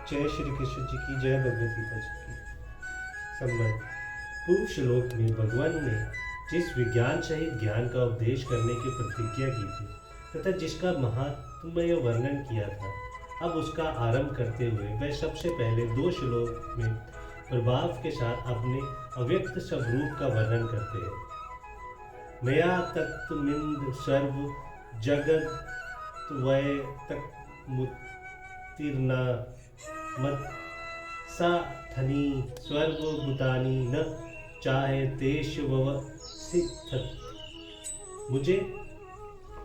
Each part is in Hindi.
जय श्री कृष्ण जी की जय, भगवत गीता जी की। संबंध पूर्व श्लोक में भगवान ने जिस विज्ञान सहित ज्ञान का उपदेश करने की प्रतिज्ञा की थी तथा जिसका महात्म्य वर्णन किया था, अब उसका आरंभ करते हुए वह सबसे पहले 2 श्लोक में प्रभाव के साथ अपने अव्यक्त स्वरूप का वर्णन करते हैं। मया तत्त्वमिन्द्र सर्व जगत वै तत्मुतिर्न मत सा धनी सर्वभूतानि न चाहे तेष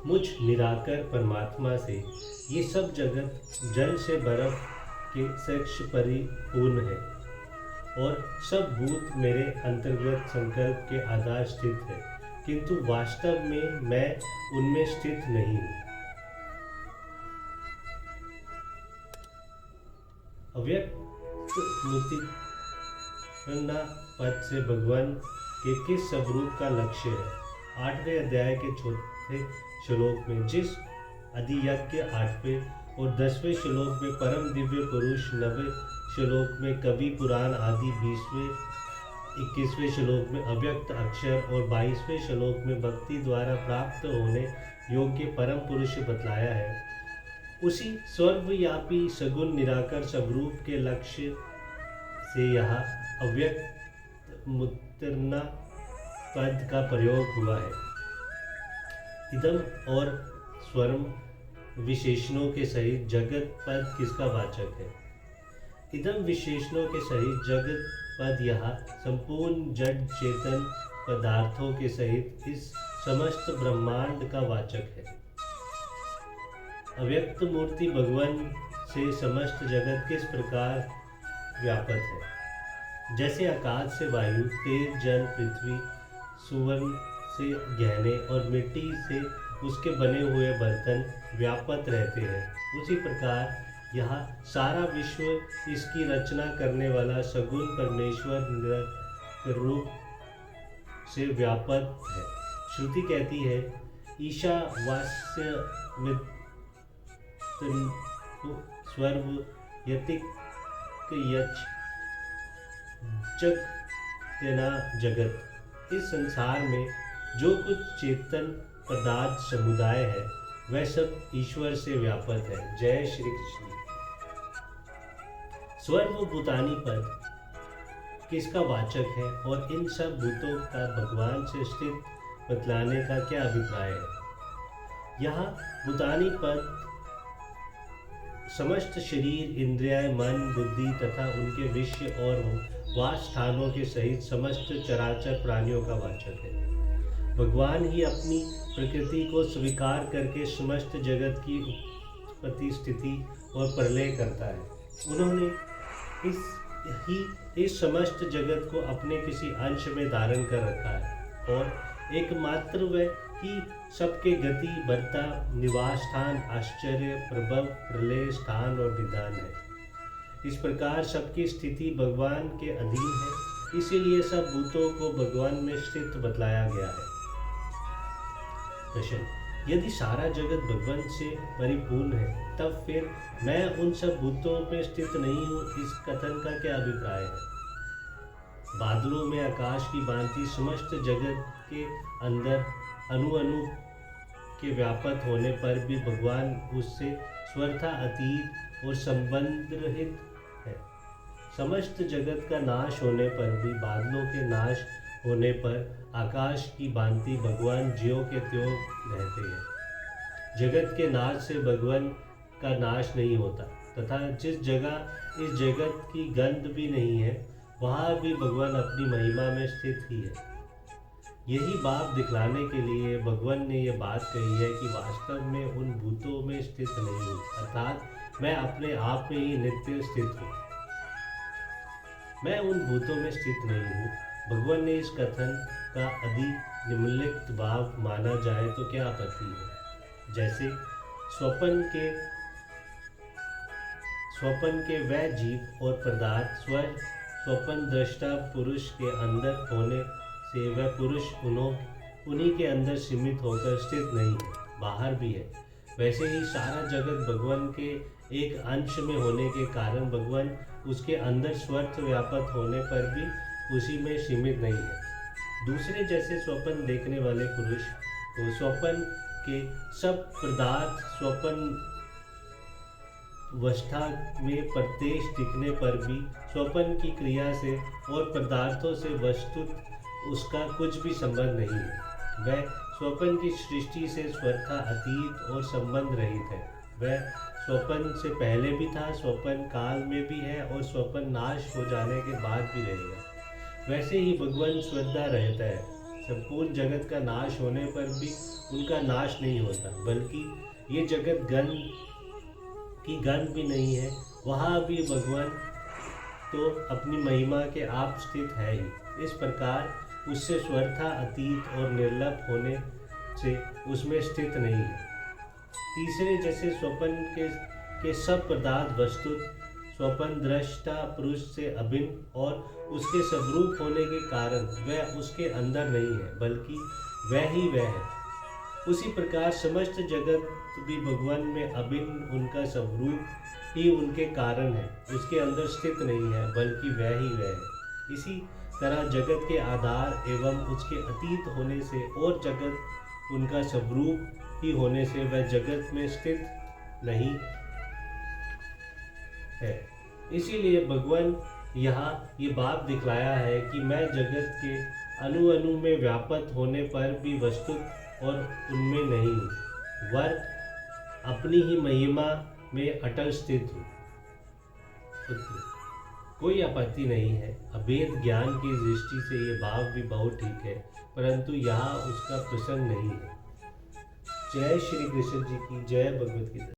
मुझ निराकर परमात्मा से ये सब जगत जल से बर्फ के सख्श परिपूर्ण है और सब भूत मेरे अंतर्गत संकल्प के आधार स्थित है, किंतु वास्तव में मैं उनमें स्थित नहीं हूँ। अव्यक्त मुक्तिरना पद से भगवान के किस स्वरूप का लक्ष्य है। 8वें अध्याय के 4थे श्लोक में जिस अधियज्ञ 8वें और 10वें श्लोक में परम दिव्य पुरुष, 9वें श्लोक में कवि पुराण आदि, 20वें 21वें श्लोक में अव्यक्त अक्षर और 22वें श्लोक में भक्ति द्वारा प्राप्त होने योग्य परम पुरुष बतलाया है, उसी सर्वव्यापी सगुण निराकार स्वरूप के लक्ष्य से यहाँ अव्यक्त मुत्तरना पद का प्रयोग हुआ है। इदम और स्वरम विशेषणों के सहित जगत पद किसका वाचक है। इदम विशेषणों के सहित जगत पद यहाँ संपूर्ण जड़ चेतन पदार्थों के सहित इस समस्त ब्रह्मांड का वाचक है। अव्यक्त मूर्ति भगवान से समस्त जगत किस प्रकार व्यापक है। जैसे आकाश से वायु, तेज, जल, पृथ्वी, सुवर्ण से गहने और मिट्टी से उसके बने हुए बर्तन व्यापक रहते हैं, उसी प्रकार यहाँ सारा विश्व इसकी रचना करने वाला सगुण परमेश्वर निरंतर रूप से व्यापक है। श्रुति कहती है, ईशावास्य स्वर्व यतिक यच जग तेना जगत। इस संसार में जो कुछ चेतन पदार्थ समुदाय है वह सब ईश्वर से व्यापक है। जय श्री कृष्ण। सर्वभूतानि पद किसका वाचक है और इन सब भूतों का भगवान से स्थित बतलाने का क्या अभिप्राय है। यहाँ भूतानि पद समस्त शरीर, इंद्रियां, मन, बुद्धि तथा उनके विषय और वास स्थानों के सहित समस्त चराचर प्राणियों का वाचक है। भगवान ही अपनी प्रकृति को स्वीकार करके समस्त जगत की उत्पत्ति, स्थिति और प्रलय करता है। उन्होंने इस समस्त जगत को अपने किसी अंश में धारण कर रखा है और एकमात्र वह ही सबके गति, बढ़ता, निवास स्थान, आश्चर्य, प्रभव, प्रलय स्थान और निदान है। इस प्रकार सबकी स्थिति भगवान के अधीन है, इसीलिए सब भूतों को भगवान में स्थित बतलाया गया है। प्रश्न, यदि सारा जगत भगवान से परिपूर्ण है, तब फिर मैं उन सब भूतों में स्थित नहीं हूँ, इस कथन का क्या अभिप्राय है। बादलों में आकाश की भांति समस्त जगत के अंदर अणु अणु के व्यापक होने पर भी भगवान उससे स्वतः अतीत और संबंध रहित है। समस्त जगत का नाश होने पर भी, बादलों के नाश होने पर आकाश की भांति भगवान ज्यों के त्यों रहते हैं। जगत के नाश से भगवान का नाश नहीं होता तथा जिस जगह इस जगत की गंध भी नहीं है, वहाँ भी भगवान अपनी महिमा में स्थित ही है। यही बात दिखलाने के लिए भगवान ने यह बात कही है कि वास्तव में उन भूतों में स्थित नहीं हूँ, अर्थात मैं अपने आप में ही नित्य स्थित हूँ। मैं उन भूतों में स्थित नहीं हूँ। भगवान ने इस कथन का अधिनिम्नलिखित भाव माना जाए तो क्या आपत्ति है। जैसे स्वप्न के वह जीव और पदार्थ स्वप्न दृष्टा पुरुष के अंदर होने से वह पुरुष उन्हीं के अंदर सीमित होकर स्थित नहीं है, बाहर भी है, वैसे ही सारा जगत भगवान के एक अंश में होने के कारण भगवान उसके अंदर स्वर्थ व्यापक होने पर भी उसी में सीमित नहीं है। दूसरे जैसे स्वप्न देखने वाले पुरुष को स्वप्न के सब पदार्थ स्वप्न अवस्था में प्रत्यक्ष दिखने पर भी स्वप्न की क्रिया से और पदार्थों से वस्तुत उसका कुछ भी संबंध नहीं है। वह स्वप्न की सृष्टि से स्वतः अतीत और संबंध रहित है। वह स्वप्न से पहले भी था, स्वप्न काल में भी है और स्वप्न नाश हो जाने के बाद भी रहेगा। वैसे ही भगवान स्वतः रहता है। संपूर्ण जगत का नाश होने पर भी उनका नाश नहीं होता, बल्कि ये जगत की गंध भी नहीं है, वहाँ भी भगवान तो अपनी महिमा के आप स्थित है ही। इस प्रकार उससे स्वतः अतीत और निर्लप होने से उसमें स्थित नहीं है। तीसरे जैसे स्वप्न के सब पदार्थ वस्तु स्वप्न दृष्टा पुरुष से अभिन्न और उसके स्वरूप होने के कारण वह उसके अंदर नहीं है, बल्कि वह ही वह है। उसी प्रकार समस्त जगत भी भगवान में अभिन्न उनका स्वरूप ही उनके कारण है, उसके अंदर स्थित नहीं है, बल्कि वह ही वह है। इसी तरह जगत के आधार एवं उसके अतीत होने से और जगत उनका स्वरूप ही होने से वह जगत में स्थित नहीं है। इसीलिए भगवान यहाँ ये बात दिखलाया है कि मैं जगत के अणु अणु में व्यापक होने पर भी वस्तु और उनमें नहीं हूँ, वर अपनी ही महिमा में अटल स्थित हूँ। कोई आपत्ति नहीं है। अभेद ज्ञान की दृष्टि से ये भाव भी बहुत ठीक है, परंतु यहाँ उसका प्रसंग नहीं है। जय श्री कृष्ण जी की जय। भगवत गीता।